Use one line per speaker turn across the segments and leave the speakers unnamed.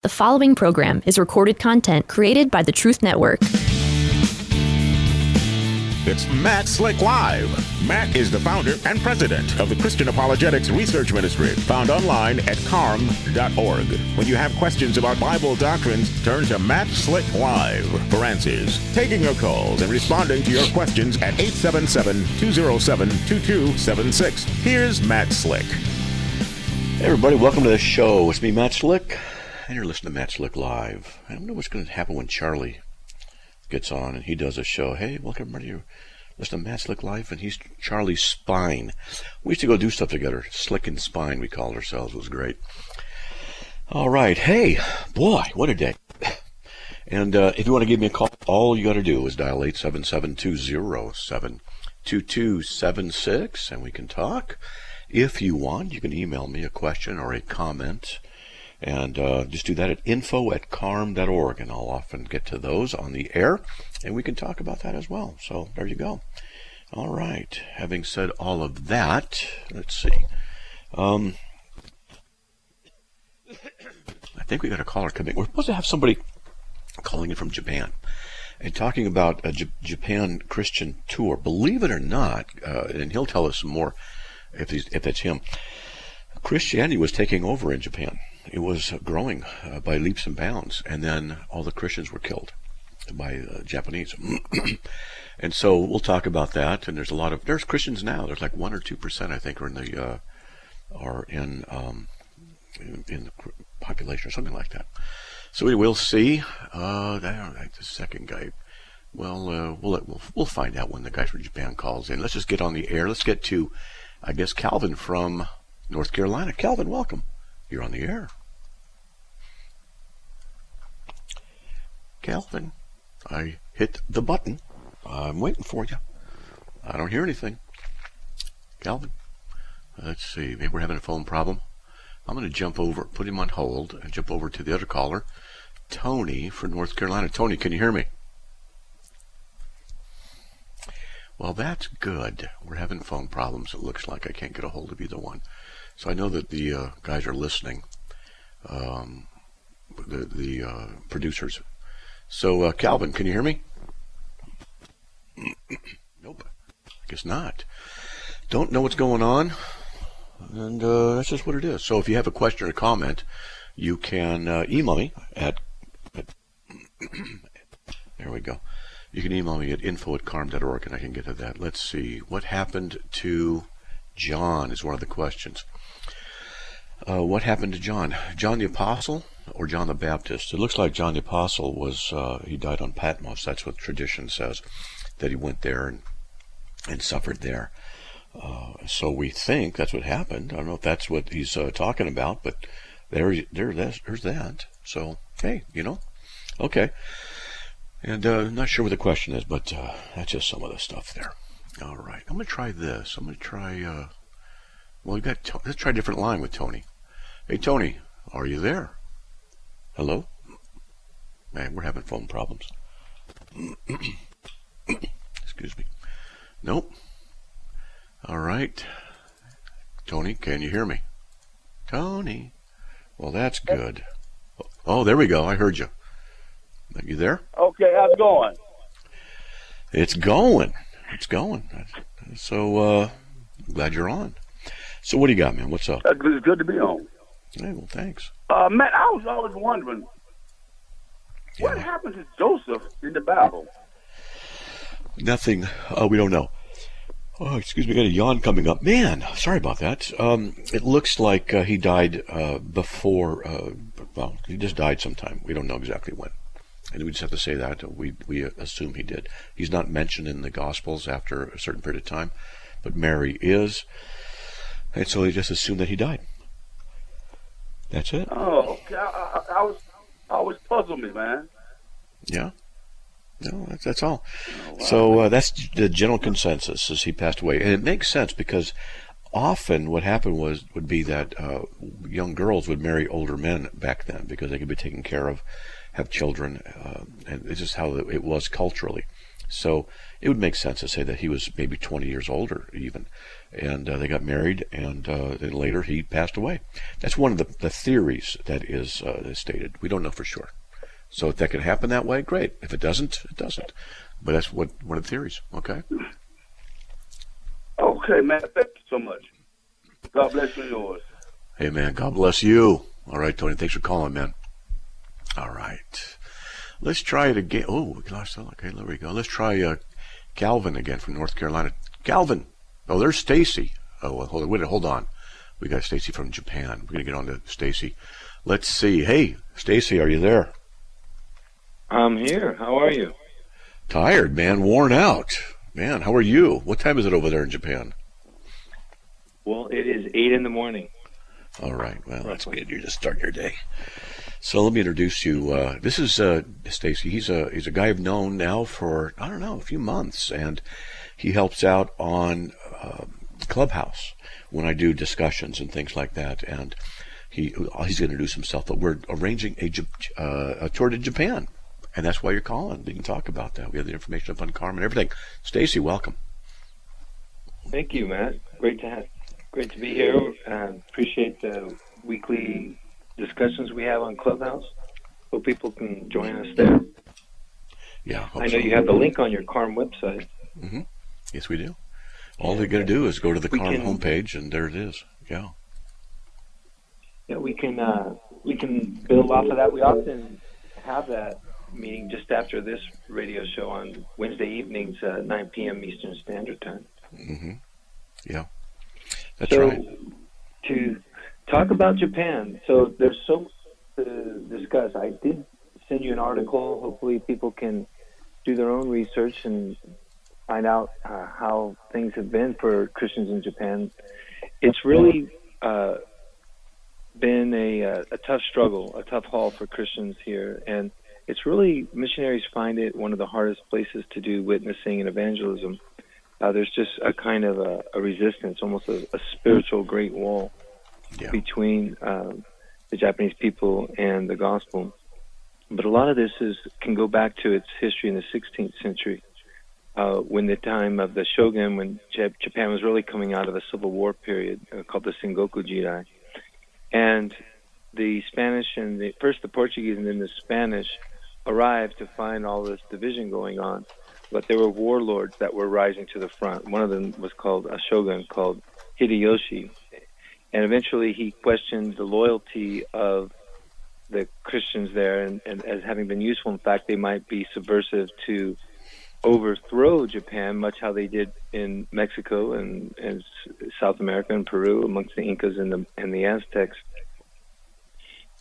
The following program is recorded content created by the Truth Network.
It's Matt Slick Live. Matt is the founder and president of the Christian Apologetics Research Ministry, found online at carm.org. When you have questions about Bible doctrines, turn to Matt Slick Live for answers. Taking your calls and responding to your questions at 877-207-2276. Here's Matt Slick.
Hey everybody, welcome to the show. It's me, Matt Slick, and you're listening to Matt Slick Live. I don't know what's going to happen when Charlie gets on and he does a show. Hey, welcome everybody. You're listening to Matt Slick Live, and he's Charlie's Spine. We used to go do stuff together. Slick and Spine, we called ourselves. It was great. All right. Hey, boy, what a day. And if you want to give me a call, all you got to do is dial 877-207-2276, and we can talk. If you want, you can email me a question or a comment, and just do that at info@carm.org, and I'll often get to those on the air, and we can talk about that as well. So there you go. All right. Having said all of that, let's see. I think we got a caller coming. We're supposed to have somebody calling in from Japan and talking about a Japan Christian tour. Believe it or not, and he'll tell us some more if that's him. Christianity was taking over in Japan. It was growing by leaps and bounds, and then all the Christians were killed by Japanese. And so we'll talk about that. And there's Christians now. There's like 1 or 2%, I think, are in the population or something like that. So we'll see. The second guy. Well, we'll find out when the guy from Japan calls in. Let's just get on the air. Let's get to, I guess, Calvin from North Carolina. Calvin, welcome. You're on the air. Calvin, I hit the button. I'm waiting for you. I don't hear anything. Calvin, let's see. Maybe we're having a phone problem. I'm going to jump over, put him on hold, and jump over to the other caller, Tony from North Carolina. Tony, can you hear me? Well, that's good. We're having phone problems. It looks like I can't get a hold of either one. So I know that the guys are listening, the producers. So, Calvin, can you hear me? Nope. I guess not. Don't know what's going on, and that's just what it is. So if you have a question or comment, you can email me at there we go. You can email me at info@carm.org, and I can get to that. Let's see. What happened to John is one of the questions. What happened to John? John the Apostle or John the Baptist? It looks like John the Apostle was, he died on Patmos. That's what tradition says, that he went there and suffered there. So we think that's what happened. I don't know if that's what he's talking about, but there's that. So, hey, okay. And not sure what the question is, but that's just some of the stuff there. All right. I'm going to try this. I'm going to try, let's try a different line with Tony. Hey, Tony, are you there? Hello? Man, we're having phone problems. Excuse me. Nope. All right. Tony, can you hear me? Tony. Well, that's good. Oh, there we go. I heard you. Are you there?
Okay, how's it going?
It's going. It's going. So, glad you're on. So what do you got, man? What's up?
It's good to be on.
Hey, well, thanks.
Matt, I was always wondering, what happened to Joseph in the Bible?
Nothing. We don't know. Oh, excuse me, I got a yawn coming up. Man, sorry about that. It looks like he died before, he just died sometime. We don't know exactly when. And we just have to say that. We assume he did. He's not mentioned in the Gospels after a certain period of time, but Mary is. And so they just assume that he died. That's it.
Oh, okay. I was puzzled me, man.
Yeah. No, that's all.
Oh, wow.
So that's the general consensus, is he passed away. And it makes sense because often what happened would be that young girls would marry older men back then because they could be taken care of, have children, and it's just how it was culturally. So it would make sense to say that he was maybe 20 years older even. And they got married, and then later he passed away. That's one of the theories that is stated. We don't know for sure. So if that could happen that way, great. If it doesn't, it doesn't. But that's one of the theories, okay?
Okay, man. Thank you so much. God bless you and yours.
Hey, man, God bless you. All right, Tony, thanks for calling, man. All right. Let's try it again. Oh, we lost that. Okay, there we go. Let's try Calvin again from North Carolina. Calvin. Oh, there's Stacy. Oh, well, hold on. We got Stacy from Japan. We're going to get on to Stacy. Let's see. Hey, Stacy, are you there?
I'm here. How are you?
Tired, man. Worn out. Man, how are you? What time is it over there in Japan?
Well, it is 8 in the morning.
All right. Well, that's good. You're just starting your day. So let me introduce you. This is Stacy. He's a guy I've known now for, I don't know, a few months, and he helps out on Clubhouse when I do discussions and things like that. And he's going to introduce himself. But we're arranging a tour to Japan, and that's why you're calling. We can talk about that. We have the information up on Carm and everything. Stacy, welcome.
Thank you, Matt. Great to be here. Appreciate the weekly discussions we have on Clubhouse. Hope people can join us there.
Yeah,
I know you have the link on your Carm website.
Mm-hmm. Yes, we do. All they got to do is go to the Carm homepage, and there it is. Yeah.
Yeah, we can build off of that. We often have that meeting just after this radio show on Wednesday evenings, 9 p.m. Eastern Standard Time.
Mm-hmm. Yeah, that's right.
To talk about Japan, so there's so much to discuss. I did send you an article. Hopefully people can do their own research and find out how things have been for Christians in Japan. It's really been a tough struggle, a tough haul for Christians here. And it's really, missionaries find it one of the hardest places to do witnessing and evangelism. There's just a kind of a resistance, almost a spiritual great wall between the Japanese people and the gospel. But a lot of this can go back to its history in the 16th century, when the time of the shogun, when Japan was really coming out of a civil war period called the Sengoku Jidai. And the Spanish and first the Portuguese and then the Spanish arrived to find all this division going on. But there were warlords that were rising to the front. One of them was called a shogun called Hideyoshi. And eventually he questioned the loyalty of the Christians there and as having been useful. In fact, they might be subversive to overthrow Japan, much how they did in Mexico and South America and Peru amongst the Incas and the Aztecs.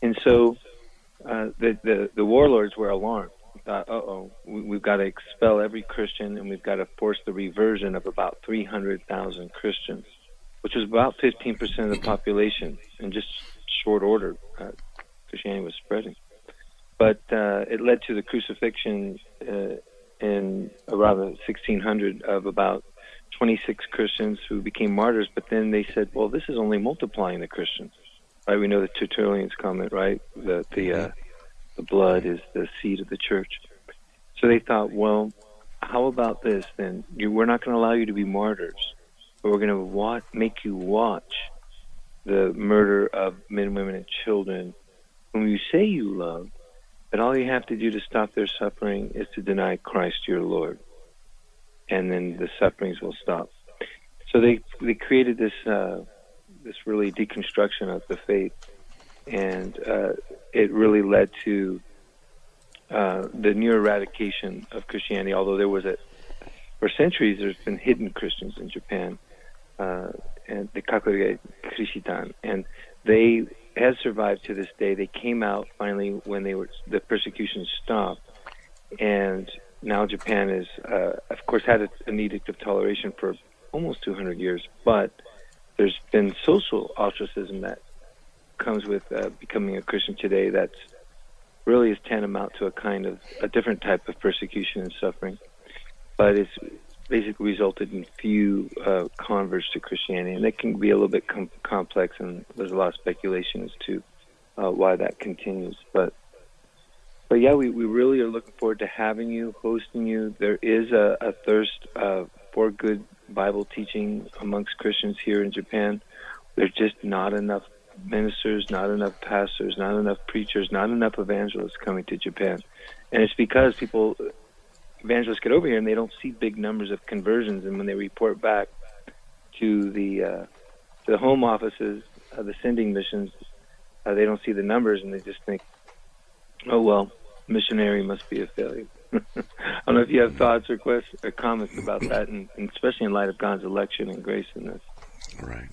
And so the warlords were alarmed. Thought, we've got to expel every Christian, and we've got to force the reversion of about 300,000 Christians, which was about 15% of the population in just short order. Christianity was spreading. But it led to the crucifixion in around 1600 of about 26 Christians who became martyrs. But then they said, well, this is only multiplying the Christians. Right? We know the Tertullian's comment, right? The blood is the seed of the church. So they thought, well, how about this then? We're not going to allow you to be martyrs, but we're going to make you watch the murder of men, women, and children whom you say you love, but all you have to do to stop their suffering is to deny Christ your Lord, and then the sufferings will stop. So they created this really deconstruction of the faith, and it really led to the near eradication of Christianity. Although there was for centuries, there's been hidden Christians in Japan, and the Kakure Krishitan, and they have survived to this day. They came out finally when the persecution stopped, and now Japan is, of course, had an edict of toleration for almost 200 years, but there's been social ostracism that comes with becoming a Christian today that's really is tantamount to a different type of persecution and suffering. But it's basically resulted in few converts to Christianity, and it can be a little bit complex, and there's a lot of speculation as to why that continues. But But yeah, we really are looking forward to having you, hosting you. There is a thirst for good Bible teaching amongst Christians here in Japan. There's just not enough ministers, not enough pastors, not enough preachers, not enough evangelists coming to Japan. And it's because evangelists get over here and they don't see big numbers of conversions, and when they report back to the home offices, the sending missions, they don't see the numbers, and they just think, oh well, missionary must be a failure. I don't know if you have thoughts or questions or comments about that, and especially in light of God's election and grace in this.
Right.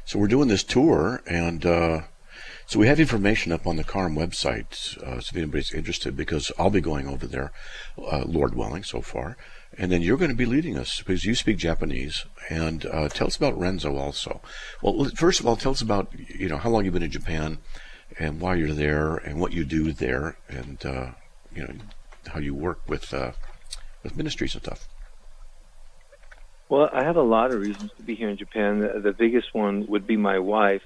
So we're doing this tour, and so we have information up on the CARM website, so if anybody's interested, because I'll be going over there, Lord willing, so far. And then you're going to be leading us, because you speak Japanese. And tell us about Renzo also. Well, first of all, tell us about, how long you've been in Japan, and why you're there, and what you do there, and, how you work with ministries and stuff.
Well, I have a lot of reasons to be here in Japan. The biggest one would be my wife.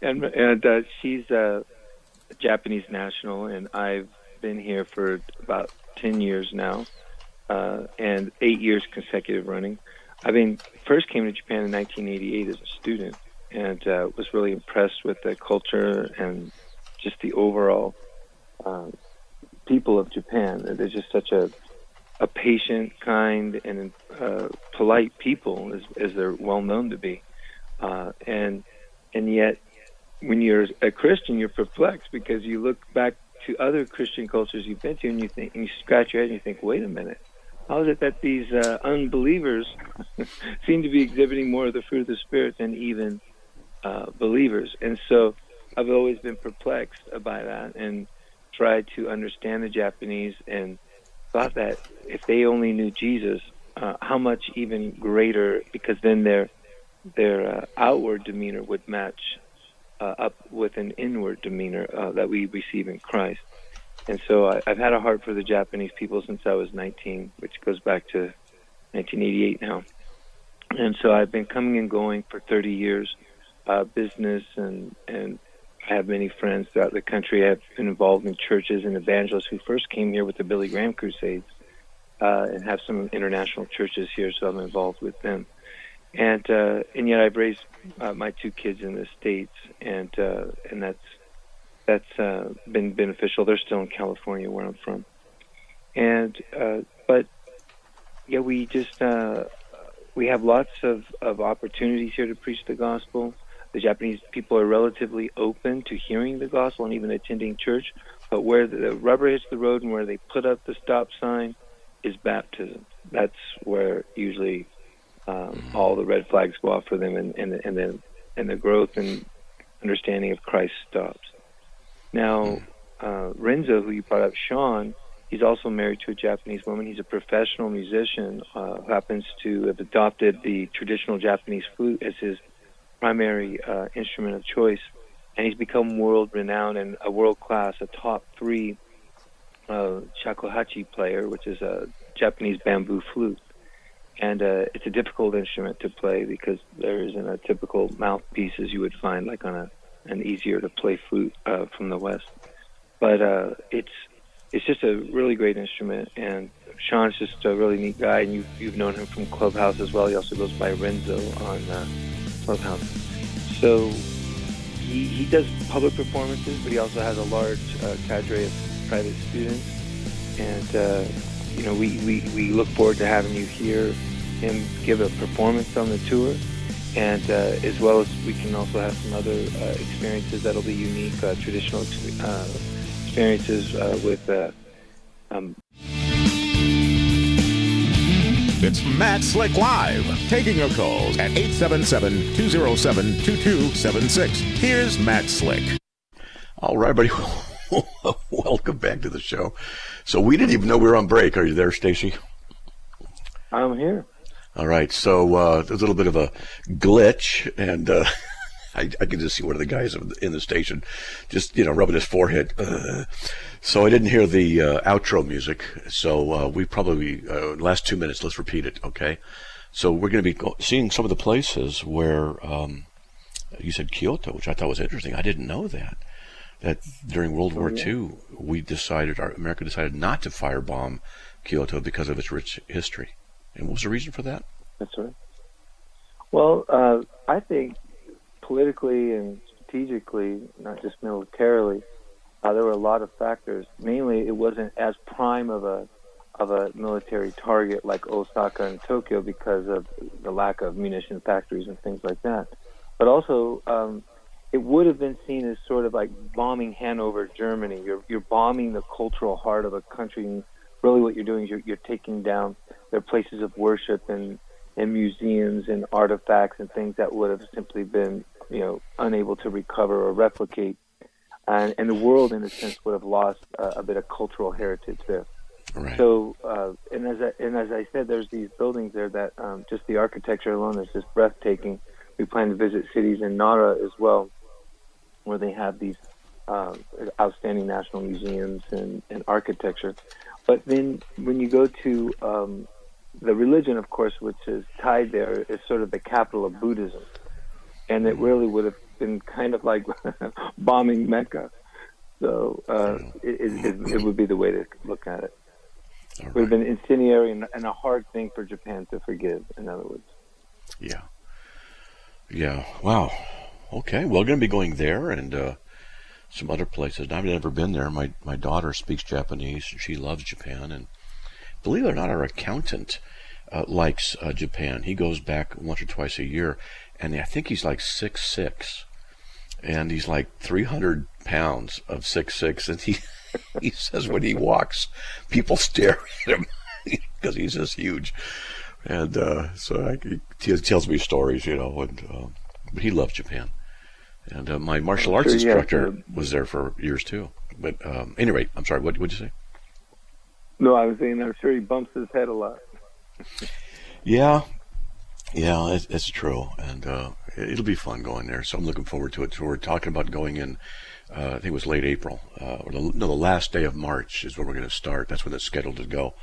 and she's a Japanese national, and I've been here for about 10 years now, and 8 years consecutive running. First came to Japan in 1988 as a student, and was really impressed with the culture and just the overall people of Japan. They're just such a patient, kind, and polite people, as they're well known to be. And yet, when you're a Christian, you're perplexed, because you look back to other Christian cultures you've been to, and you scratch your head and you think, wait a minute, how is it that these unbelievers seem to be exhibiting more of the fruit of the Spirit than even believers? And so I've always been perplexed by that, and tried to understand the Japanese, and thought that if they only knew Jesus, how much even greater, because then their outward demeanor would match up with an inward demeanor that we receive in Christ. And so I've had a heart for the Japanese people since I was 19, which goes back to 1988 now. And so I've been coming and going for 30 years, business, and I have many friends throughout the country. I've been involved in churches and evangelists who first came here with the Billy Graham Crusades, and have some international churches here, so I'm involved with them. And yet I've raised my 2 kids in the States, and that's been beneficial. They're still in California, where I'm from. And but yeah, we have lots of opportunities here to preach the gospel. The Japanese people are relatively open to hearing the gospel and even attending church, but where the rubber hits the road and where they put up the stop sign is baptism. That's where usually all the red flags go off for them, and the growth and understanding of Christ stops. Now, Renzo, who you brought up, Sean, he's also married to a Japanese woman. He's a professional musician who happens to have adopted the traditional Japanese flute as his primary instrument of choice, and he's become world-renowned and a world-class, a top 3 shakuhachi player, which is a Japanese bamboo flute. And it's a difficult instrument to play, because there isn't a typical mouthpiece as you would find like on an easier-to-play flute from the West. But it's just a really great instrument, and Sean's just a really neat guy, and you've known him from Clubhouse as well. He also goes by Renzo on Clubhouse. So he does public performances, but he also has a large cadre of private students. And we look forward to having you hear him give a performance on the tour, and as well as we can also have some other experiences that'll be unique, traditional experiences with.
It's Matt Slick Live, taking your calls at 877-207-2276. Here's Matt Slick.
All right, everybody. Welcome back to the show. So we didn't even know we were on break. Are you there, Stacy?
I'm here.
All right. So there's a little bit of a glitch, and I can just see one of the guys in the station just, rubbing his forehead. So I didn't hear the outro music. So we probably, last 2 minutes, let's repeat it, okay? So we're going to be seeing some of the places where, you said Kyoto, which I thought was interesting. I didn't know that. that during World War II, America decided not to firebomb Kyoto because of its rich history. And what was the reason for that?
That's right. Well, I think politically and strategically, not just militarily, there were a lot of factors. Mainly, it wasn't as prime of a military target like Osaka and Tokyo because of the lack of munition factories and things like that. But also, it would have been seen as sort of like bombing Hanover, Germany. You're bombing the cultural heart of a country. And really, what you're doing is you're taking down their places of worship and museums and artifacts and things that would have simply been, unable to recover or replicate. And the world, in a sense, would have lost a bit of cultural heritage there.
Right.
So, and as I said, there's these buildings there that just the architecture alone is just breathtaking. We plan to visit cities in Nara as well, where they have these outstanding national museums and architecture. But then when you go to the religion, of course, which is tied there, is sort of the capital of Buddhism. And it really would have been kind of like bombing Mecca. So it would be the way to look at it. It would have been incendiary and a hard thing for Japan to forgive, in other words.
Yeah. Yeah. Wow. Okay. Well, we're going to be going there and some other places. I've never been there. My daughter speaks Japanese. She loves Japan. And believe it or not, our accountant likes Japan. He goes back once or twice a year. And I think he's like 6'6", and he's like 300 pounds of 6'6", and he says when he walks, people stare at him because he's just huge. And so he tells me stories, and but he loves Japan. And my martial arts instructor was there for years too. But anyway, I'm sorry, what did you say?
No, I was saying I'm sure he bumps his head a lot.
Yeah, it's true, and it'll be fun going there. So I'm looking forward to it. So we're talking about going in. I think it was late April, the last day of March is when we're going to start. That's when it's scheduled to go.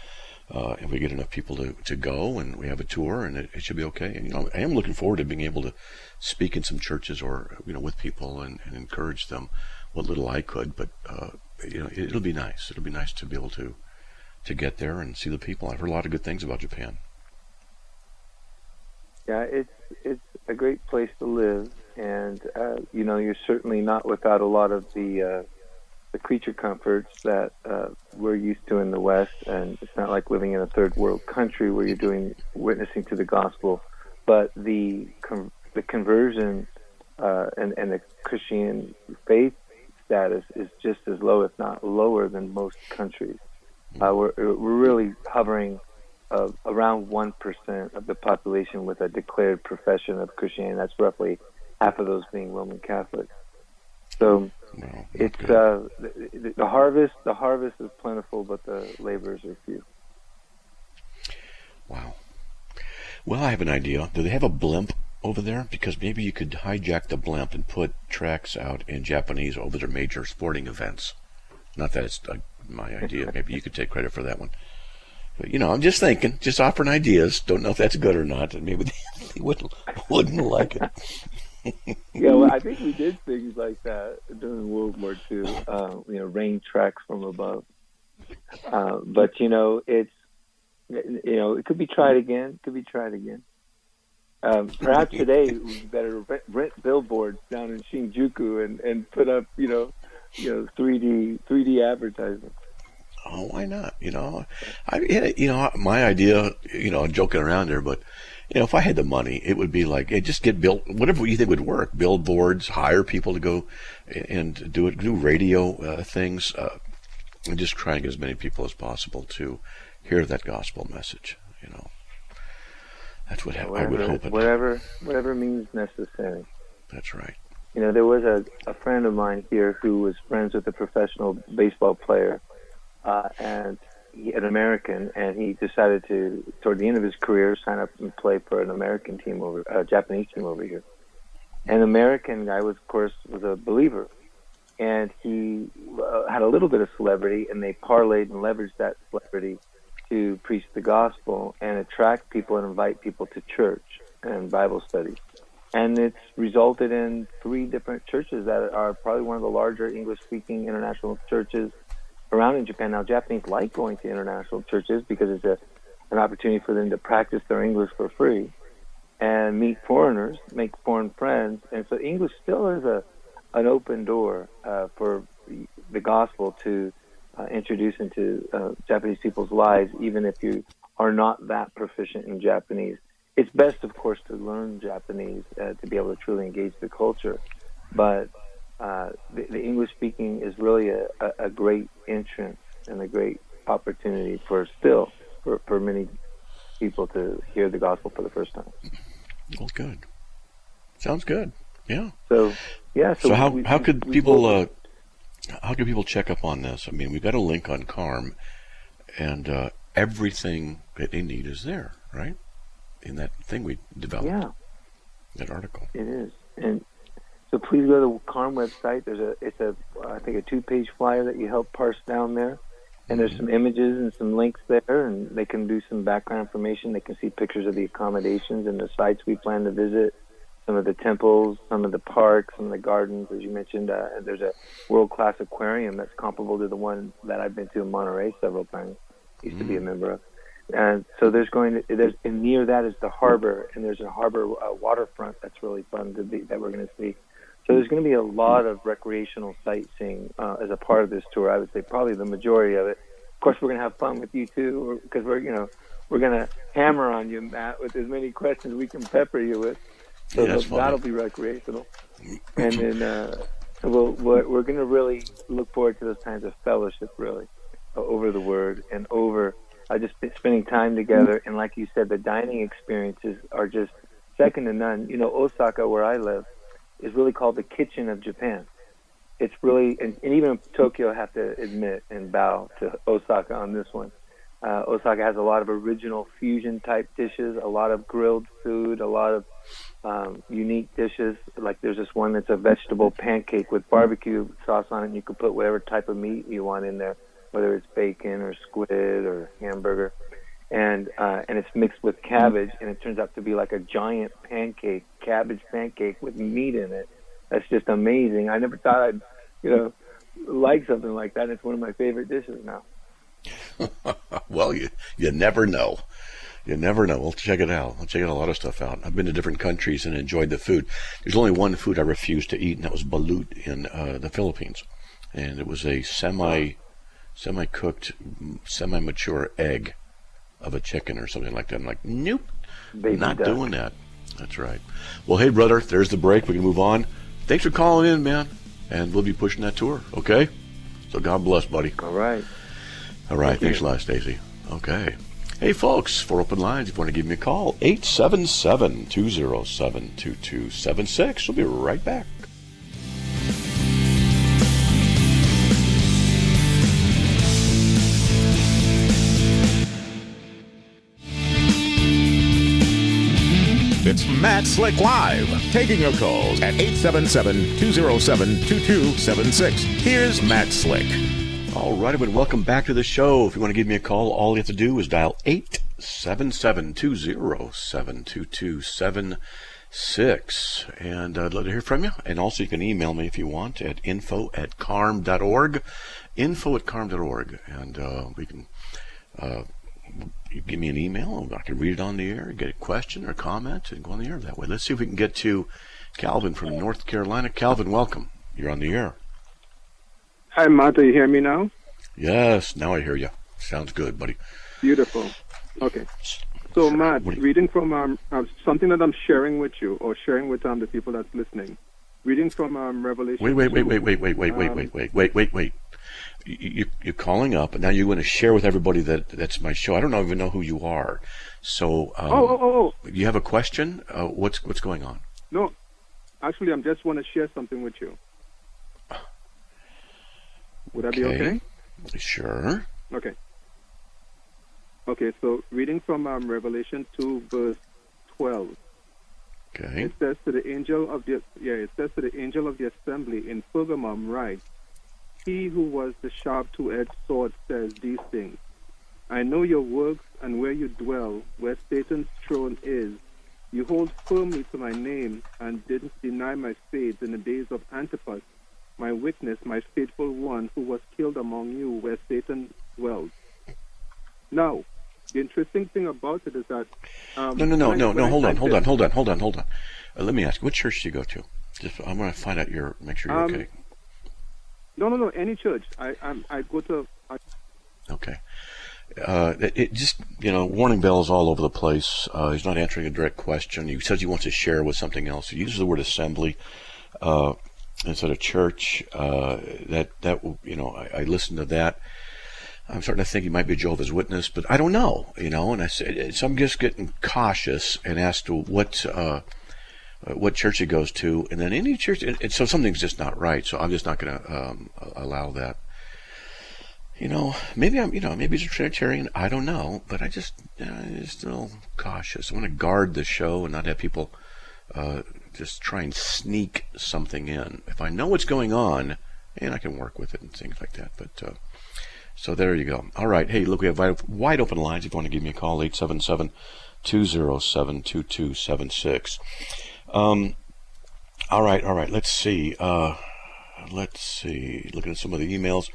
If we get enough people to go, and we have a tour, and it should be okay. And I am looking forward to being able to speak in some churches or with people and encourage them what little I could. But it'll be nice. It'll be nice to be able to get there and see the people. I've heard a lot of good things about Japan.
Yeah, it's a great place to live, and you're certainly not without a lot of the creature comforts that we're used to in the West. And it's not like living in a third world country where you're witnessing to the gospel, but the conversion and the Christian faith status is just as low, if not lower, than most countries. We're really hovering around 1% of the population with a declared profession of Christianity. That's roughly half of those being Roman Catholic. So it's the harvest is plentiful, but the laborers are few.
Wow. Well, I have an idea. Do they have a blimp over there? Because maybe you could hijack the blimp and put tracks out in Japanese over their major sporting events. Not that it's my idea. Maybe you could take credit for that one. But, I'm just thinking, just offering ideas. Don't know if that's good or not. And maybe they wouldn't like it.
Yeah, well, I think we did things like that during World War II. Rain tracks from above. But it's it could be tried again. Perhaps today we better rent billboards down in Shinjuku and put up 3D advertisements.
Oh, why not? My idea, I'm joking around there, but if I had the money, it would be like, just get built, whatever you think would work, billboards, hire people to go and do radio things, and just try and get as many people as possible to hear that gospel message. That's what I would hope.
Whatever means necessary.
That's right.
There was a friend of mine here who was friends with a professional baseball player, and an American, and he decided to, toward the end of his career, sign up and play for an American team Japanese team over here. And the American guy was a believer, and he had a little bit of celebrity, and they parlayed and leveraged that celebrity to preach the gospel and attract people and invite people to church and Bible studies. And it's resulted in 3 different churches that are probably one of the larger English-speaking international churches around in Japan. Now, Japanese like going to international churches because it's an opportunity for them to practice their English for free and meet foreigners, make foreign friends. And so English still is an open door for the gospel to introduce into Japanese people's lives, even if you are not that proficient in Japanese. It's best, of course, to learn Japanese to be able to truly engage the culture. But the English speaking is really a great entrance and a great opportunity for many people to hear the gospel for the first time.
Well, good. Sounds good. Yeah.
So
how could people check up on this? I mean, we've got a link on CARM, and everything that they need is there, right? In that thing we developed. Yeah. That article. It is.
And so please go to the CARM website. It's I think a 2-page flyer that you help parse down there. And there's some images and some links there, and they can do some background information. They can see pictures of the accommodations and the sites we plan to visit, some of the temples, some of the parks, some of the gardens, as you mentioned. There's a world-class aquarium that's comparable to the one that I've been to in Monterey several times. Used to be a member of. And so and near that is the harbor, and there's a harbor waterfront that's really fun that we're going to see. So there's going to be a lot of recreational sightseeing as a part of this tour. I would say probably the majority of it. Of course, we're going to have fun with you too, because we're going to hammer on you, Matt, with as many questions we can pepper you with. So that'll be recreational. And then we're going to really look forward to those times of fellowship, really, over the Word and over just spending time together. And like you said, the dining experiences are just second to none. Osaka, where I live, is really called the kitchen of Japan. It's really, and even Tokyo, I have to admit and bow to Osaka on this one. Osaka has a lot of original fusion type dishes, a lot of grilled food, a lot of unique dishes. Like there's this one that's a vegetable pancake with barbecue sauce on it, and you can put whatever type of meat you want in there, whether it's bacon or squid or hamburger. And it's mixed with cabbage, and it turns out to be like a giant cabbage pancake with meat in it. That's just amazing. I never thought I'd, like something like that. It's one of my favorite dishes now.
Well, you never know. You never know. We'll check it out. I'll check a lot of stuff out. I've been to different countries and enjoyed the food. There's only one food I refused to eat, and that was balut in the Philippines. And it was a semi-cooked, semi-mature egg of a chicken or something like that. I'm like, nope, not doing that. That's right. Well, hey, brother, there's the break. We can move on. Thanks for calling in, man. And we'll be pushing that tour, okay? So God bless, buddy.
All right.
Thanks a lot, Stacy. Okay. Hey, folks, for open lines, if you want to give me a call, 877-207-2276. We'll be right back.
It's Matt Slick Live, taking your calls at 877-207-2276. Here's Matt Slick.
All right, everyone, welcome back to the show. If you want to give me a call, all you have to do is dial 877-207-2276. And I'd love to hear from you. And also you can email me if you want at info@carm.org, info@carm.org. And we can... you give me an email, I can read it on the air, get a question or comment, and go on the air that way. Let's see if we can get to Calvin from North Carolina. Calvin, welcome. You're on the air.
Hi, Matt. Do you hear me now?
Yes, now I hear you. Sounds good, buddy.
Beautiful. Okay. So, Matt, reading from something that I'm sharing with you, or sharing with the people that's listening. Reading from Revelation.
Wait. You're calling up, and now you're going to share with everybody that's my show. I don't even know who you are. So, you have a question? What's going on?
No, actually, I just want to share something with you. Would that be okay?
Sure.
Okay. Okay, so reading from Revelation 2, verse 12.
Okay.
It says to the angel of the assembly in Pergamum, write, He who was the sharp two-edged sword says these things. I know your works and where you dwell, where Satan's throne is, You hold firmly to my name and didn't deny my faith in the days of Antipas, my witness, my faithful one, who was killed among you where Satan dwells. Now, the interesting thing about it is that...
No, hold on. Let me ask, what church do you go to? I want to find out make sure you're okay.
No, any church. I go to...
Okay. It just, warning bells all over the place. He's not answering a direct question. He says he wants to share with something else. He uses the word assembly instead of church. I listen to that. I'm starting to think he might be a Jehovah's Witness, but I don't know, and so I'm just getting cautious and asked to what church he goes to, and then any church, and so something's just not right, so I'm just not going to allow that. Maybe he's a Trinitarian, I don't know, but I'm still cautious. I want to guard the show and not have people just try and sneak something in. If I know what's going on, and I can work with it and things like that, but... So there you go. All right. Hey, look, we have wide open lines. If you want to give me a call, 877-207-2276. All right. Let's see. Looking at some of the emails.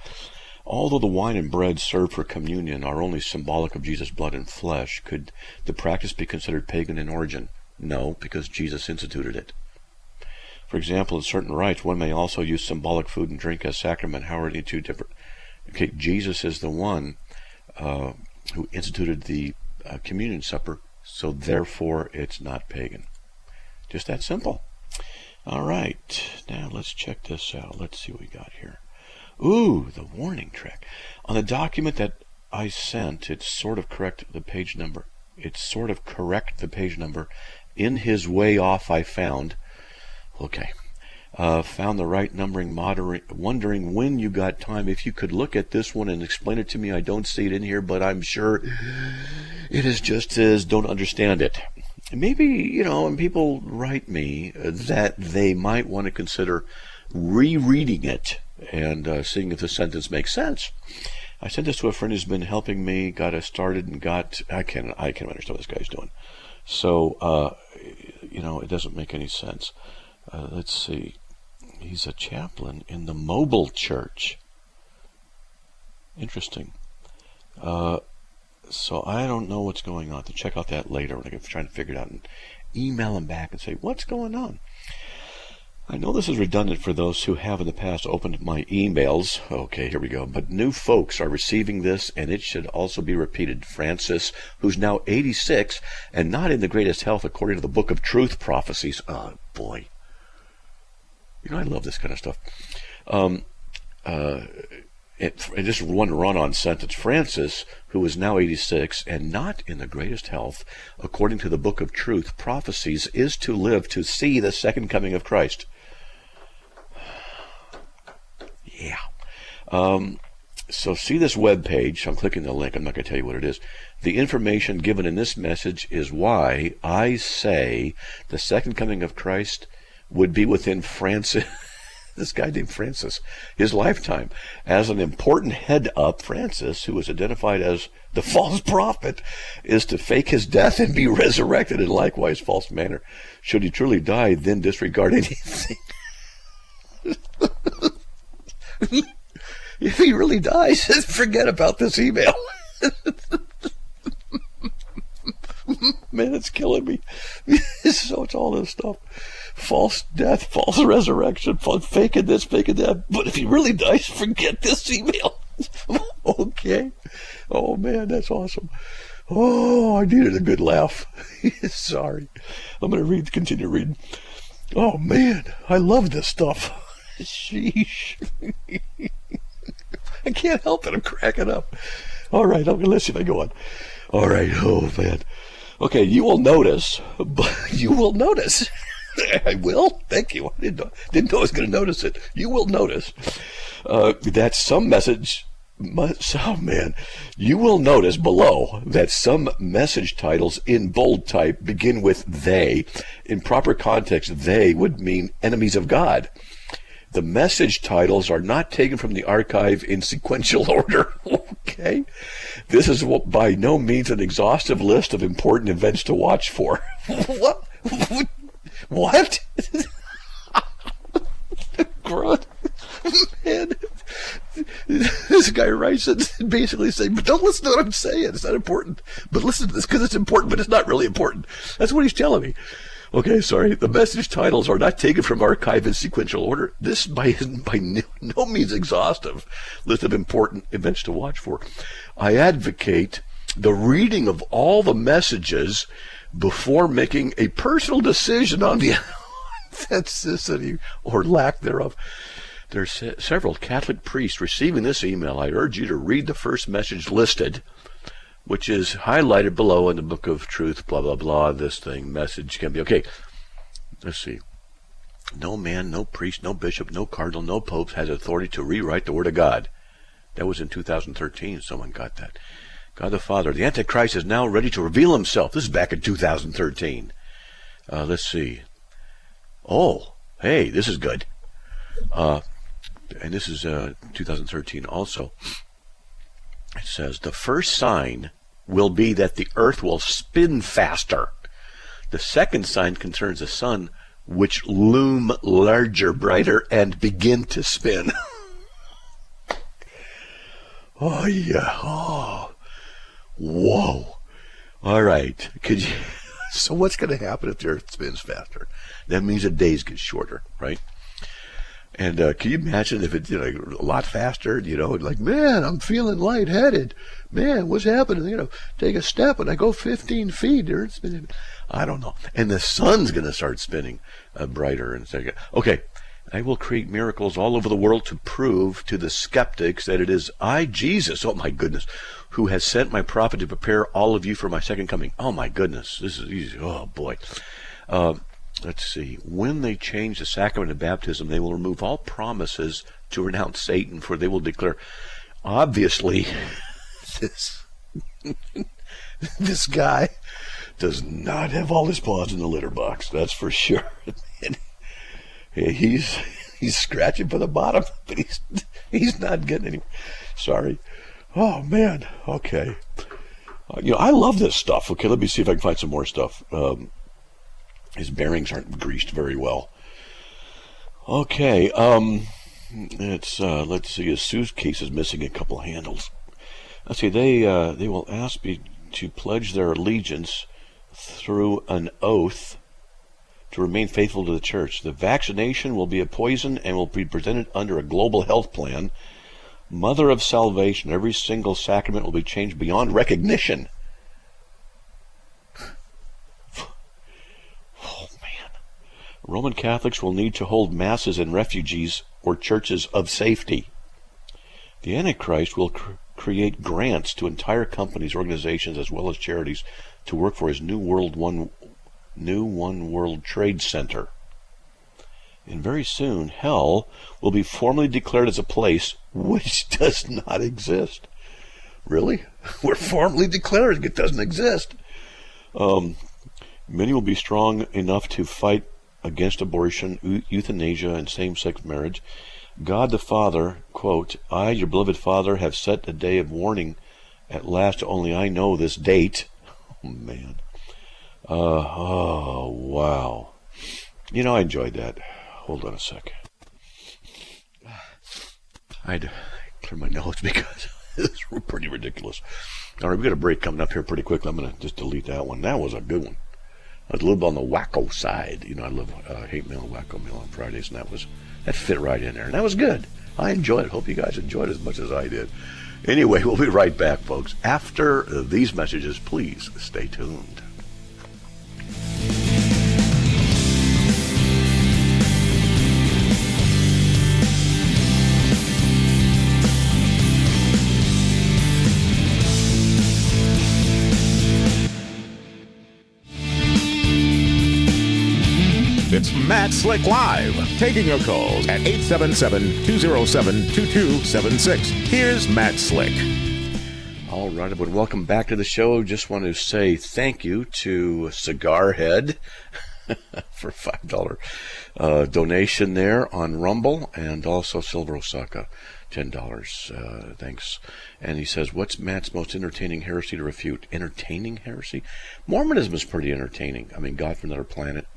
Although the wine and bread served for communion are only symbolic of Jesus' blood and flesh, could the practice be considered pagan in origin? No, because Jesus instituted it. For example, in certain rites, one may also use symbolic food and drink as sacrament. How are they two different? Okay, Jesus is the one who instituted the communion supper, so therefore it's not pagan. Just that simple. All right, now let's check this out. Let's see what we got here. Ooh, the warning track. On the document that I sent, it's sort of correct the page number. In his way off, I found. Okay. Found the right numbering, wondering when you got time. If you could look at this one and explain it to me. I don't see it in here, but I'm sure it is just as don't understand it. Maybe, when people write me that they might want to consider rereading it and seeing if the sentence makes sense. I sent this to a friend who's been helping me, got us started, and I can't understand what this guy's doing. So, it doesn't make any sense. Let's see. He's a chaplain in the mobile church. Interesting. So I don't know what's going on. To check out that later when I'm trying to figure it out and email him back and say, what's going on? I know this is redundant for those who have in the past opened my emails. Okay, here we go. But new folks are receiving this, and it should also be repeated. Francis, who's now 86 and not in the greatest health according to the Book of Truth prophecies. Oh, boy. I love this kind of stuff. Just one run-on sentence. Francis, who is now 86 and not in the greatest health, according to the Book of Truth prophecies, is to live to see the second coming of Christ. Yeah. So see this web page. I'm clicking the link. I'm not going to tell you what it is. The information given in this message is why I say the second coming of Christ would be within Francis, this guy named Francis, his lifetime. As an important head up, Francis, who is identified as the false prophet, is to fake his death and be resurrected in likewise false manner. Should he truly die, then disregard anything. If he really dies, forget about this email. Man, it's killing me. So it's all this stuff. False death, false resurrection, faking this, faking that. But if he really dies, forget this email. Okay. Oh, man, that's awesome. Oh, I needed a good laugh. Sorry. I'm going to continue reading. Oh, man, I love this stuff. Sheesh. I can't help it. I'm cracking up. All right, I'm going to listen. I go on. All right. Oh, man. Okay, you will notice. I will. Thank you. I didn't know I was going to notice it. You will notice that some message. Oh man, you will notice below that some message titles in bold type begin with "they." In proper context, "they" would mean enemies of God. The message titles are not taken from the archive in sequential order. Okay? This is by no means an exhaustive list of important events to watch for. What? What? Man, this guy writes it basically saying, but don't listen to what I'm saying. It's not important. But listen to this because it's important, but it's not really important. That's what he's telling me. Okay, sorry. The message titles are not taken from archive in sequential order. This by no means exhaustive list of important events to watch for. I advocate the reading of all the messages before making a personal decision on the authenticity or lack thereof. There's several Catholic priests receiving this email. I urge you to read the first message listed, which is highlighted below in the Book of Truth, blah, blah, blah. This thing, message can be, okay. Let's see. No man, no priest, no bishop, no cardinal, no pope has authority to rewrite the Word of God. That was in 2013. Someone got that. God the Father. The Antichrist is now ready to reveal himself. This is back in 2013. Let's see. Oh, hey, this is good. And this is 2013 also. It says, the first sign will be that the earth will spin faster. The second sign concerns the sun, which loom larger, brighter, and begin to spin. Oh, yeah. Oh. Whoa. All right. So what's going to happen if the earth spins faster? That means the days get shorter, right? And can you imagine if it did a lot faster, like, man, I'm feeling lightheaded. Man, what's happening? Take a step and I go 15 feet. I don't know. And the sun's going to start spinning brighter. Okay, I will create miracles all over the world to prove to the skeptics that it is I, Jesus, oh my goodness, who has sent my prophet to prepare all of you for my second coming. Oh my goodness, this is easy. Oh boy. Let's see. When they change the sacrament of baptism, they will remove all promises to renounce Satan, for they will declare, obviously, this guy does not have all his paws in the litter box. That's for sure. He's scratching for the bottom, but he's not getting anywhere. Sorry. Oh man. Okay. I love this stuff. Okay, let me see if I can find some more stuff. His bearings aren't greased very well. Okay, let's see. His suitcase is missing a couple handles. Let's see. They will ask me to pledge their allegiance through an oath to remain faithful to the church. The vaccination will be a poison and will be presented under a global health plan. Mother of salvation. Every single sacrament will be changed beyond recognition. Roman Catholics will need to hold masses in refuges or churches of safety. The Antichrist will create grants to entire companies, organizations, as well as charities to work for his new One World Trade Center. And very soon, hell will be formally declared as a place which does not exist. Really? We're formally declaring it doesn't exist. Many will be strong enough to fight against abortion, euthanasia, and same-sex marriage. God the Father, quote, I, your beloved Father, have set a day of warning. At last only I know this date. Oh, man. Oh, wow. I enjoyed that. Hold on a sec. I had to clear my nose because it's pretty ridiculous. All right, we've got a break coming up here pretty quickly. I'm going to just delete that one. That was a good one. I was a little bit on the Wacko side. I love hate mail and Wacko mail on Fridays, and that fit right in there. And that was good. I enjoyed it. Hope you guys enjoyed it as much as I did. Anyway, we'll be right back, folks. After these messages, please stay tuned.
It's Matt Slick Live, taking your calls at 877-207-2276. Here's Matt Slick.
All right, everyone, welcome back to the show. Just want to say thank you to Cigar Head for $5 donation there on Rumble, and also Silver Osaka, $10. Thanks. And he says, what's Matt's most entertaining heresy to refute? Entertaining heresy? Mormonism is pretty entertaining. I mean, God from another planet.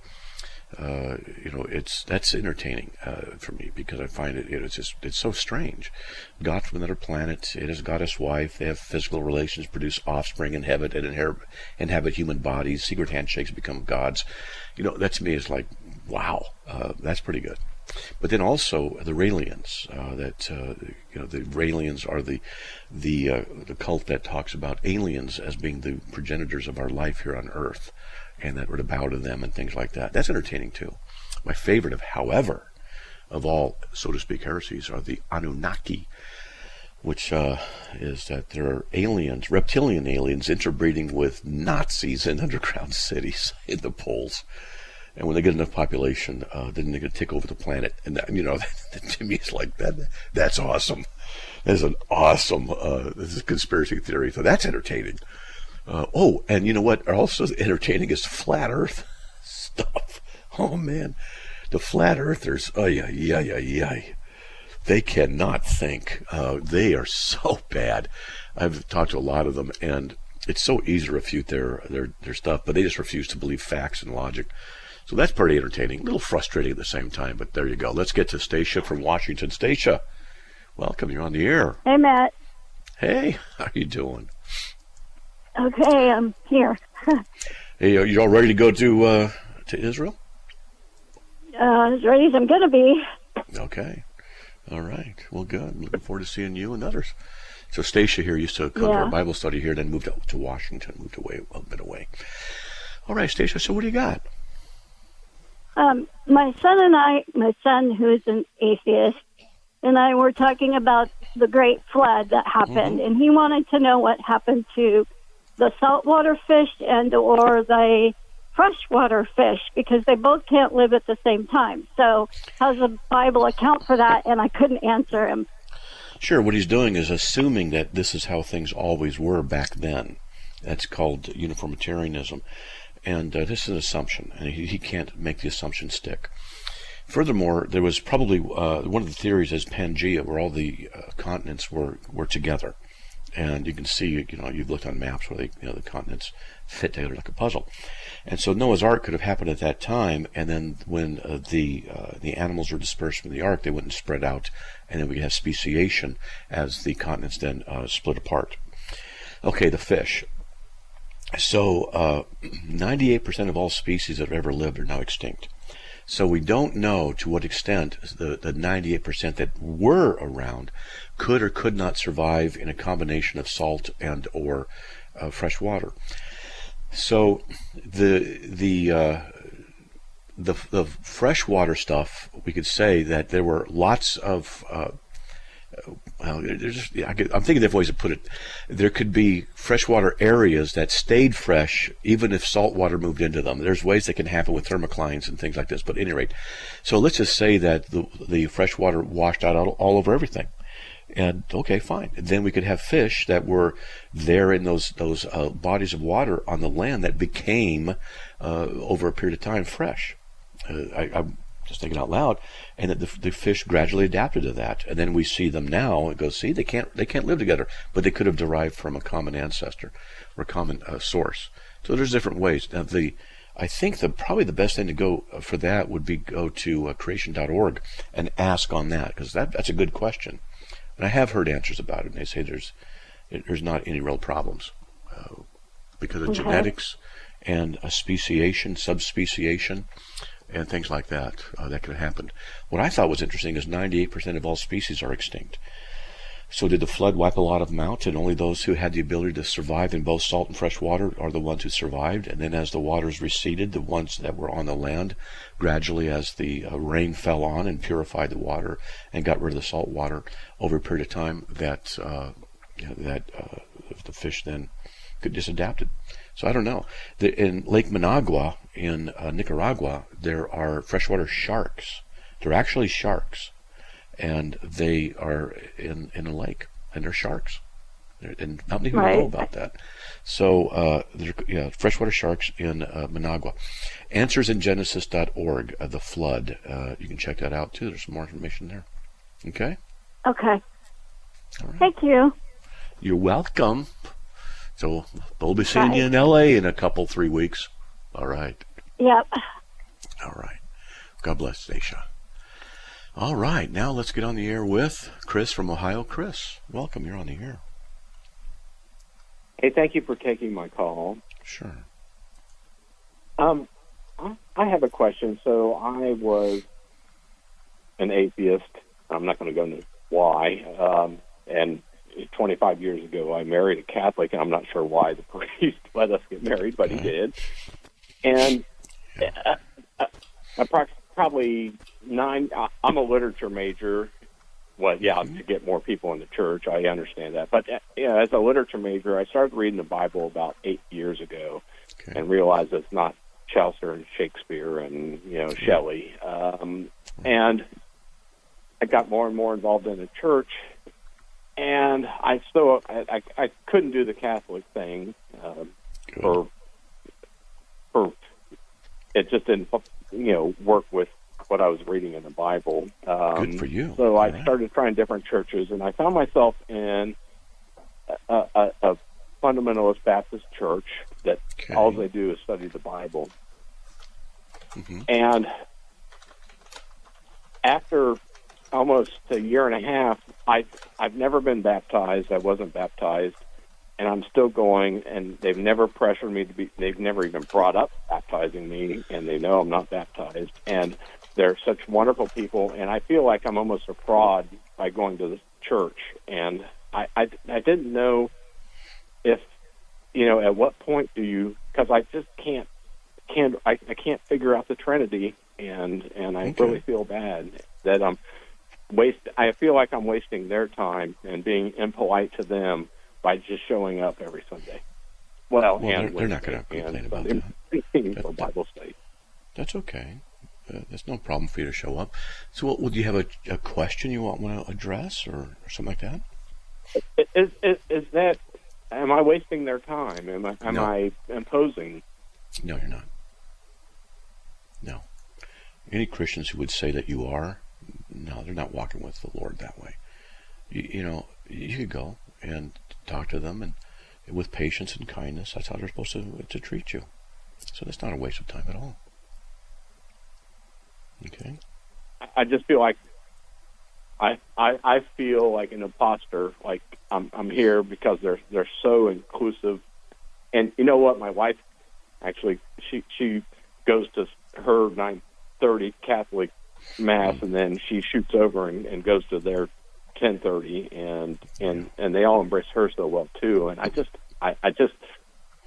That's entertaining for me, because I find it's so strange. God from another planet, it is goddess wife, they have physical relations, produce offspring, inhabit human bodies, secret handshakes, become gods. That to me is like, wow, that's pretty good. But then also the Raelians, the Raelians are the cult that talks about aliens as being the progenitors of our life here on Earth, and that we're to bow to them and things like that. That's entertaining too. My favorite of all, so to speak, heresies are the Anunnaki, which is that there are aliens, reptilian aliens, interbreeding with Nazis in underground cities in the poles. And when they get enough population, then they're going to take over the planet. And to me, it's like that. That's awesome. That's an awesome this is conspiracy theory. So that's entertaining. And you know what? Also entertaining is flat Earth stuff. Oh man, the flat Earthers. Oh yeah. They cannot think. They are so bad. I've talked to a lot of them, and it's so easy to refute their stuff, but they just refuse to believe facts and logic. So that's pretty entertaining. A little frustrating at the same time, but there you go. Let's get to Stacia from Washington. Stacia, welcome. You're on the air.
Hey, Matt.
Hey, how you doing?
Okay, I'm here.
Hey, are you all ready to go to Israel?
As ready as I'm going to be.
Okay. All right. Well, good. Looking forward to seeing you and others. So Stacia here used to come to our Bible study here, then moved to Washington, moved away a bit away. All right, Stacia, so what do you got?
My son who is an atheist, and I were talking about the great flood that happened, and he wanted to know what happened to the saltwater fish and or the freshwater fish, because they both can't live at the same time. So how does the Bible account for that? And I couldn't answer him.
Sure. What he's doing is assuming that this is how things always were back then. That's called uniformitarianism. And this is an assumption, and he can't make the assumption stick. Furthermore, there was probably one of the theories is Pangea, where all the continents were together. And you can see, you've looked on maps where the continents fit together like a puzzle. And so Noah's Ark could have happened at that time, and then when the animals were dispersed from the Ark, they wouldn't spread out, and then we have speciation as the continents then split apart. Okay, the fish. So 98% of all species that have ever lived are now extinct. So we don't know to what extent the 98% that were around could or could not survive in a combination of salt and or fresh water. So the freshwater stuff, we could say that there were lots of I'm thinking of ways to put it. There could be freshwater areas that stayed fresh even if salt water moved into them. There's ways that can happen with thermoclines and things like this. But at any rate, so let's just say that the freshwater washed out all over everything. And okay, fine. And then we could have fish that were there in those bodies of water on the land that became over a period of time fresh. I'm just thinking out loud, and that the fish gradually adapted to that. And then we see them now and go, see, they can't live together, but they could have derived from a common ancestor or a common source. So there's different ways. Now I think probably the best thing to go for that would be go to creation.org and ask on that, because that's a good question. And I have heard answers about it, and they say there's not any real problems because of genetics and a speciation, subspeciation, and things like that that could have happened. What I thought was interesting is 98% of all species are extinct. So did the flood wipe a lot of them out, and only those who had the ability to survive in both salt and fresh water are the ones who survived? And then as the waters receded, the ones that were on the land, gradually as the rain fell on and purified the water and got rid of the salt water over a period of time, that the fish then could just adapted. So I don't know. In Lake Managua in Nicaragua, there are freshwater sharks. They're actually sharks, and they are in a lake, and they're sharks. And not many people know about that. So, freshwater sharks in Managua. Answersingenesis.org, the flood. You can check that out, too. There's some more information there. Okay?
Okay.
All right.
Thank you.
You're welcome. So, we'll be seeing you in L.A. in a couple, 3 weeks. All right.
Yep.
All right. God bless, Daisha. All right. Now let's get on the air with Chris from Ohio. Chris, welcome. You're on the air.
Hey, thank you for taking my call.
Sure.
I have a question. So I was an atheist. I'm not going to go into why. And 25 years ago, I married a Catholic, and I'm not sure why the priest let us get married, but he did. And probably I'm a literature major. Well, yeah, to get more people in the church, I understand that. But as a literature major, I started reading the Bible about 8 years ago, and realized it's not Chaucer and Shakespeare and Shelley. And I got more and more involved in the church, and I couldn't do the Catholic thing for it just didn't work with what I was reading in the Bible.
Good for you.
So I started trying different churches, and I found myself in a fundamentalist Baptist church that all they do is study the Bible.
Mm-hmm.
And after almost a year and a half, I've never been baptized. I wasn't baptized, and I'm still going, and they've never pressured me to be, they've never even brought up baptizing me, and they know I'm not baptized. And they're such wonderful people, and I feel like I'm almost a fraud by going to the church. And I didn't know if, at what point do you, because I just can't figure out the Trinity, and I really feel bad that I feel like I'm wasting their time and being impolite to them by just showing up every Sunday. Well
they're not going to complain about that.
For Bible study.
That's okay. There's no problem for you to show up. So, do you have a question you want to address or something like that?
Is that? Am I wasting their time? Am I imposing?
No, you're not. No. Any Christians who would say that you are, no, they're not walking with the Lord that way. You could go and talk to them, and with patience and kindness, that's how they're supposed to treat you. So that's not a waste of time at all. Okay.
I just feel like I feel like an imposter. Like I'm here because they're so inclusive. And you know what? My wife actually she goes to her 9:30 Catholic mass, and then she shoots over and goes to their 10:30, and they all embrace her so well too. And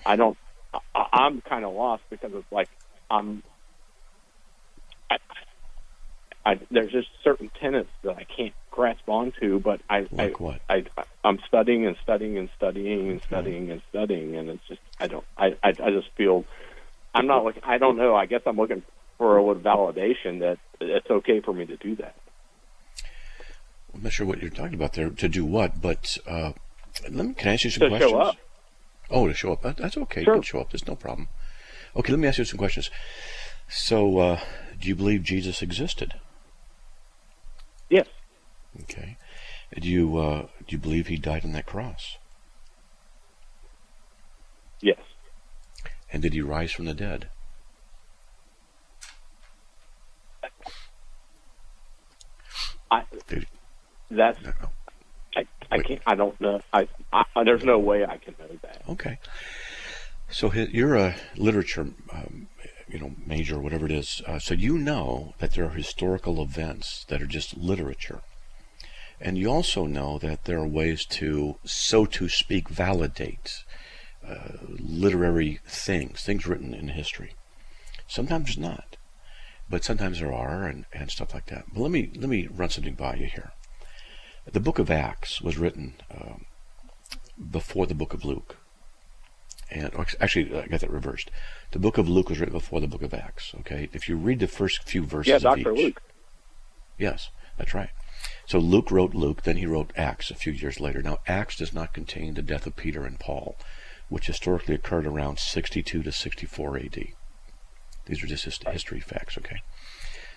I'm kind of lost because it's like there's just certain tenets that I can't grasp onto, but I'm studying and studying and studying and studying and studying, and it's just I just feel I'm not looking. I don't know. I guess I'm looking for a little validation that it's okay for me to do that.
I'm not sure what you're talking about there. To do what? But can I ask you some questions?
To show up.
Oh, to show up. That's okay.
Sure.
You can show up. There's no problem. Okay, let me ask you some questions. So, do you believe Jesus existed?
Yes.
Okay. Do you believe he died on that cross?
Yes.
And did he rise from the dead?
I can't. I don't know. There's no way I can know that.
Okay. So you're a literature, major, whatever it is. So you know that there are historical events that are just literature, and you also know that there are ways to, so to speak, validate literary things written in history. Sometimes there's not, but sometimes there are, and stuff like that. But let me run something by you here. The book of Acts was written before the book of Luke. Actually, I got that reversed. The book of Luke was written before the book of Acts. Okay, if you read the first few verses of each.
Dr. Luke.
Yes, that's right. So Luke wrote Luke, then he wrote Acts a few years later. Now, Acts does not contain the death of Peter and Paul, which historically occurred around 62 to 64 AD. These are just history facts, okay?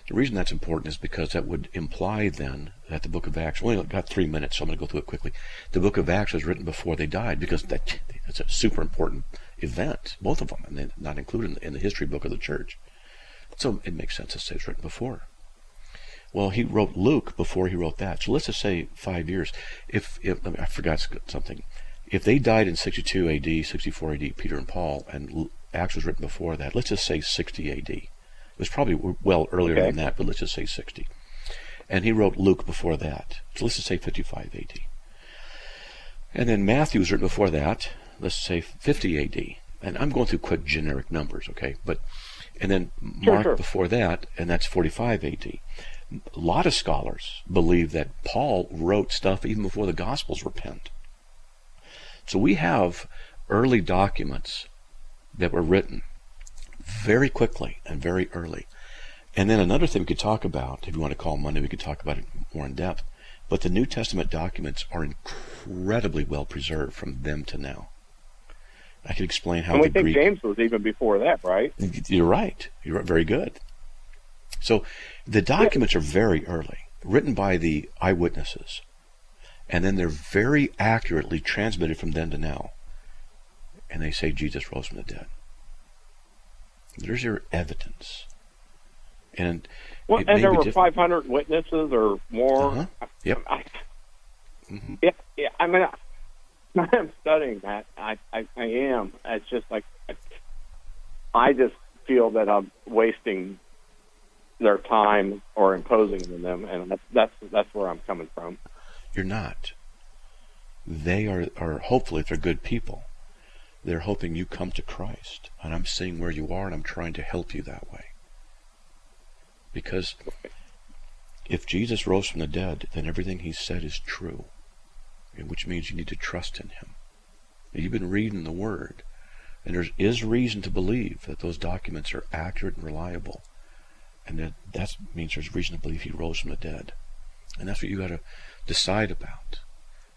The reason that's important is because that would imply then that the book of Acts, we only got 3 minutes, so I'm going to go through it quickly. The book of Acts was written before they died, because that's a super important event, both of them, and they're not included in the history book of the church. So it makes sense to say it's written before. Well, he wrote Luke before he wrote that. So let's just say 5 years. I forgot something. If they died in 62 AD, 64 AD, Peter and Paul, and Acts was written before that, let's just say 60 AD. It was probably well earlier than that, but let's just say 60. And he wrote Luke before that. So let's just say 55 AD. And then Matthew was written before that. Let's say 50 AD. And I'm going through quick generic numbers, okay? And then Mark before that, and that's 45 AD. A lot of scholars believe that Paul wrote stuff even before the Gospels were penned. So we have early documents that were written very quickly and very early. And then another thing we could talk about, if you want to call Monday, we could talk about it more in depth. But the New Testament documents are incredibly well preserved from them to now. I could explain how
and we
the
think
Greek...
James was even before that, right?
You're right. You're very good. So the documents are very early, written by the eyewitnesses. And then they're very accurately transmitted from then to now. And they say Jesus rose from the dead. There's your evidence. And
there were 500 witnesses or more.
Yep.
Yeah. I mean, I'm studying that. I am. It's just like I just feel that I'm wasting their time or imposing on them, and that's where I'm coming from.
You're not. They are hopefully, if they're good people, they're hoping you come to Christ. And I'm seeing where you are, and I'm trying to help you that way. Because if Jesus rose from the dead, then everything he said is true, which means you need to trust in him. You've been reading the Word, and there is reason to believe that those documents are accurate and reliable, and that means there's reason to believe he rose from the dead. And that's what you got to decide about.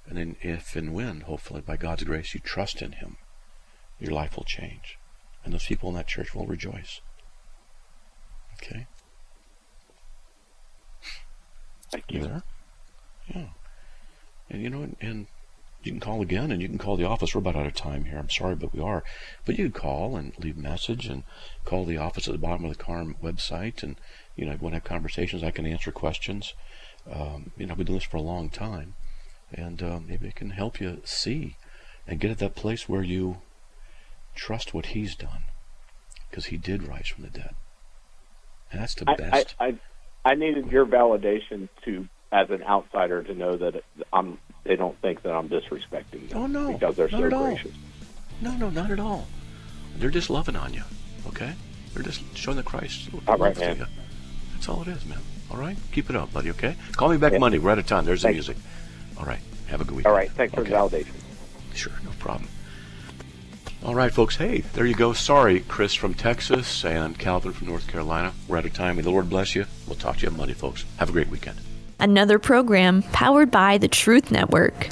And then if and when, hopefully, by God's grace, you trust in him, your life will change. And those people in that church will rejoice. Okay?
Thank you.
There? Yeah. And and you can call again, and you can call the office. We're about out of time here. I'm sorry, but we are. But you can call and leave a message, and call the office at the bottom of the CARM website. And, if you want to have conversations, I can answer questions. I've been doing this for a long time. And maybe it can help you see and get at that place where you trust what he's done. Because he did rise from the dead. And that's the best.
I needed your validation as an outsider, to know that they don't think that I'm disrespecting them.
Oh, no.
Because they're so gracious.
No, not at all. They're just loving on you, okay? They're just showing the Christ
all right,
love
man.
to you. That's all it is, man. All right? Keep it up, buddy, okay? Call me back Monday. We're out of time. There's the music. All right. Have a good weekend.
All right. Thanks for the validation.
Sure, no problem. All right, folks. Hey, there you go. Sorry, Chris from Texas and Calvin from North Carolina. We're out of time. May the Lord bless you. We'll talk to you on Monday, folks. Have a great weekend.
Another program powered by the Truth Network.